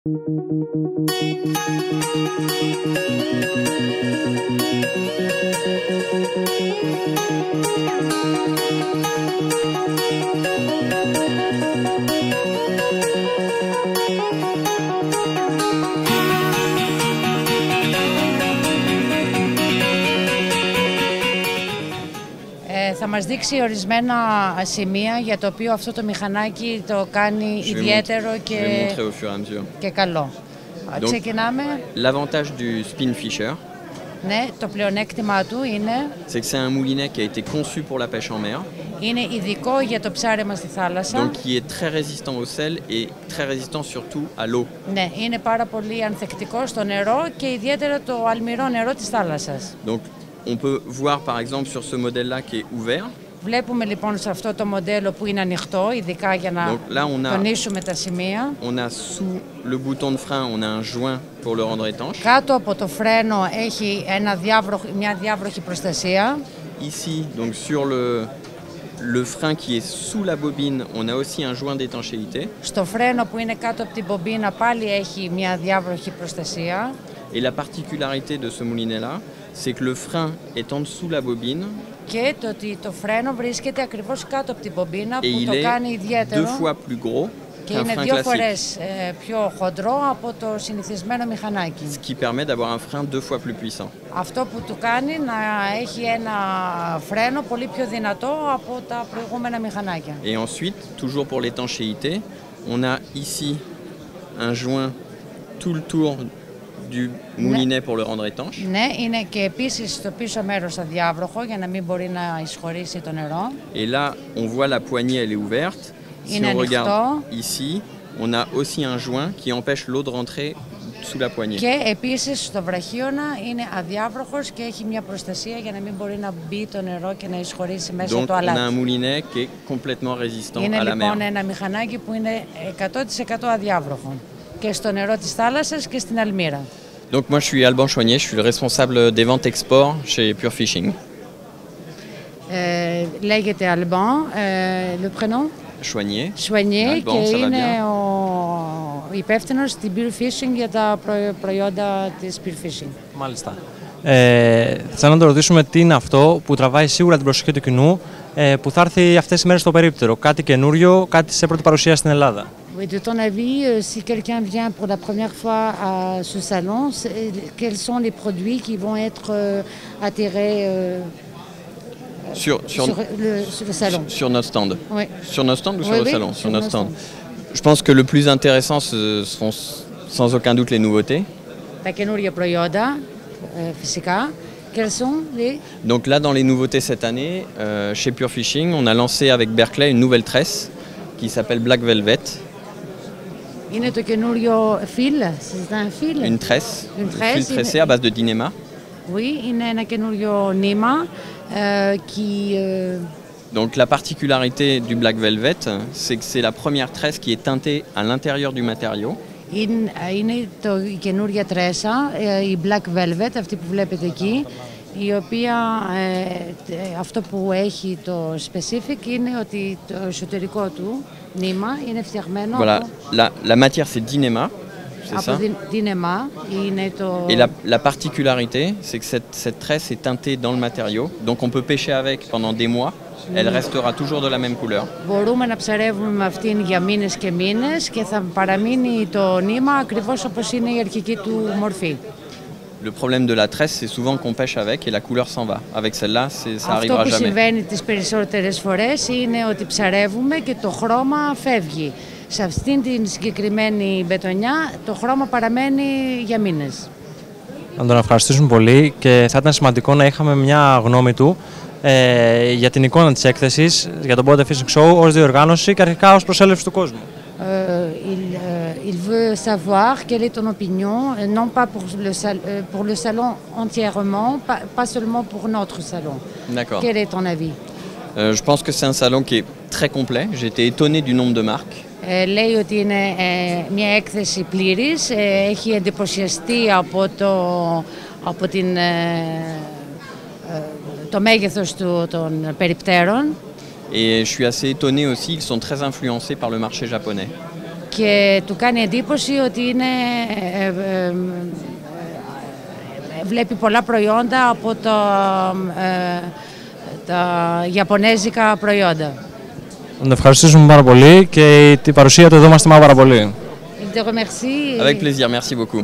Θα μας δείξει ορισμένα σημεία για το οποίο αυτό το μηχανάκι το κάνει ιδιαίτερο και καλό. Ξεκινάμε. L'avantage du spin fisher, Ναι, το πλεονέκτημα του είναι c'est que c'est un moulinet qui a été conçu pour la pêche en mer, είναι ειδικό για το ψάρεμα στη θάλασσα. donc qui est très résistant au sel et très résistant surtout à l'eau. Ναι, είναι πάρα πολύ ανθεκτικό στο νερό και ιδιαίτερα το αλμυρό νερό της θάλασσας. Donc on peut voir par exemple sur ce modèle-là qui est ouvert. Βλέπουμε λοιπόν σε αυτό το μοντέλο που είναι ανοιχτό, ειδικά για να τονίσουμε τα σημεία. On a sous le bouton de frein, on a un joint pour le rendre étanche. Κάτω από το φρένο έχει μια διάβροχη προστασία. Ici, donc sur le frein qui est sous la bobine, on a aussi un joint d'étanchéité. Στο φρένο που είναι κάτω από την μπομπίνα πάλι έχει μια διάβροχη προστασία. Et la particularité de ce moulinet-là, c'est que le frein est en dessous la bobine. Και το ότι το φρένο βρίσκεται ακριβώς κάτω από την μπομπίνα Et που το κάνει ιδιαίτερο. deux fois plus gros Και qu'un είναι frein 2 classique. φορές πιο χοντρό από το συνηθισμένο μηχανάκι. Ce qui permet d'avoir un frein 2 fois plus puissant. Αυτό που του κάνει να έχει ένα φρένο πολύ πιο δυνατό από τα προηγούμενα μηχανάκια. Et ensuite, toujours pour l'étanchéité, on a ici un joint tout le tour du moulinet pour le rendre étanche. Ναι, είναι και επίσης στο πίσω μέρος αδιάβροχο για να μην μπορεί να εισχωρήσει το νερό. Et là, on voit la poignée, elle est ouverte. Si on regarde ici, on a aussi un joint qui empêche l'eau de rentrer sous la poignée. Και επίσης στο βραχίωνα είναι αδιάβροχος και έχει μια προστασία για να μην μπορεί να μπει το νερό και να εισχωρήσει μέσα Donc, το on a αλάτι. un moulinet qui est complètement résistant Είναι à la λοιπόν mer. ένα μηχανάκι που είναι 100% αδιάβροχο και στο νερό της θάλασσας και στην αλμύρα. Donc moi je suis Alban Choignet, je suis le responsable des ventes export chez Pure Fishing. Λέγεται Alban, le prénom? Choignet. Και είναι ο υπεύθυνος στην Pure Fishing για τα προϊόντα της Pure Fishing. Μάλιστα. Θέλω να το ρωτήσουμε τι είναι αυτό που τραβάει σίγουρα την προσοχή του κοινού που θα έρθει αυτές τις μέρες στο περίπτερο. Κάτι καινούριο, κάτι σε πρώτη παρουσία στην Ελλάδα. De ton avis, si quelqu'un vient pour la première fois à ce salon, quels sont les produits qui vont être attirés sur le salon? Sur notre stand. Oui. Sur notre stand ou sur le salon? Sur notre stand. Je pense que le plus intéressant, ce seront sans aucun doute les nouveautés. Τα καινούργια προϊόντα, φυσικά. Quels sont les... Donc là, dans les nouveautés cette année, chez Pure Fishing, on a lancé avec Berkeley une nouvelle tresse qui s'appelle Black Velvet. Είναι το καινούριο fil, c'est un fil? Une tresse, Une tresse, fil tressé à base de Dynéma. Oui, είναι ένα καινούριο νήμα qui... Donc la particularité du Black Velvet, c'est que c'est la première tresse qui est teintée à l'intérieur du matériau. Είναι η καινούρια τρέσα, η Black Velvet, αυτή που βλέπετε εκεί, η οποία αυτό που έχει το specific είναι ότι το εσωτερικό του νήμα είναι φτιαγμένο Voilà, la matière c'est Dynéma, c'est ça. Dynéma, είναι το... Et la particularité, c'est que cette tresse est teintée dans le matériau, donc on peut pêcher avec pendant des mois. Elle restera toujours de la même couleur. Μπορούμε να ψαρεύουμε με αυτήν για μήνες και μήνες και θα παραμείνει το νήμα ακριβώς όπως είναι η αρχική του μορφή. Le problème de la tresse, c'est souvent qu'on pêche avec et la couleur s'en va. Avec celle-là, ça arrivera Αυτό που jamais. συμβαίνει τις περισσότερες φορές είναι ότι ψαρεύουμε και το χρώμα φεύγει. Σε αυτήν την συγκεκριμένη μπετονιά το χρώμα παραμένει για μήνες. Να τον ευχαριστήσουμε πολύ και θα ήταν σημαντικό να είχαμε μια γνώμη του για την εικόνα της έκθεσης, για τον Bode Fishing Show ως διοργάνωση και αρχικά ως προσέλευση του κόσμου. Il veut savoir quelle est ton opinion, non pas pour le salon entièrement, pas seulement pour notre salon. D'accord. Quel est ton avis? Je pense que c'est un salon qui est très complet. J'ai été étonné du nombre de marques. Λέει ότι είναι μια έκθεση πλήρης, έχει εντυπωσιαστεί από το μέγεθος των περιπτέρων. Et je suis assez étonné aussi, ils sont très influencés par le marché japonais. και του κάνει εντύπωση ότι είναι, βλέπει πολλά προϊόντα από τα ιαπωνέζικα προϊόντα. Να ευχαριστήσουμε πάρα πολύ και την παρουσία του εδώ μας τιμά πάρα πολύ. Avec plaisir, merci beaucoup.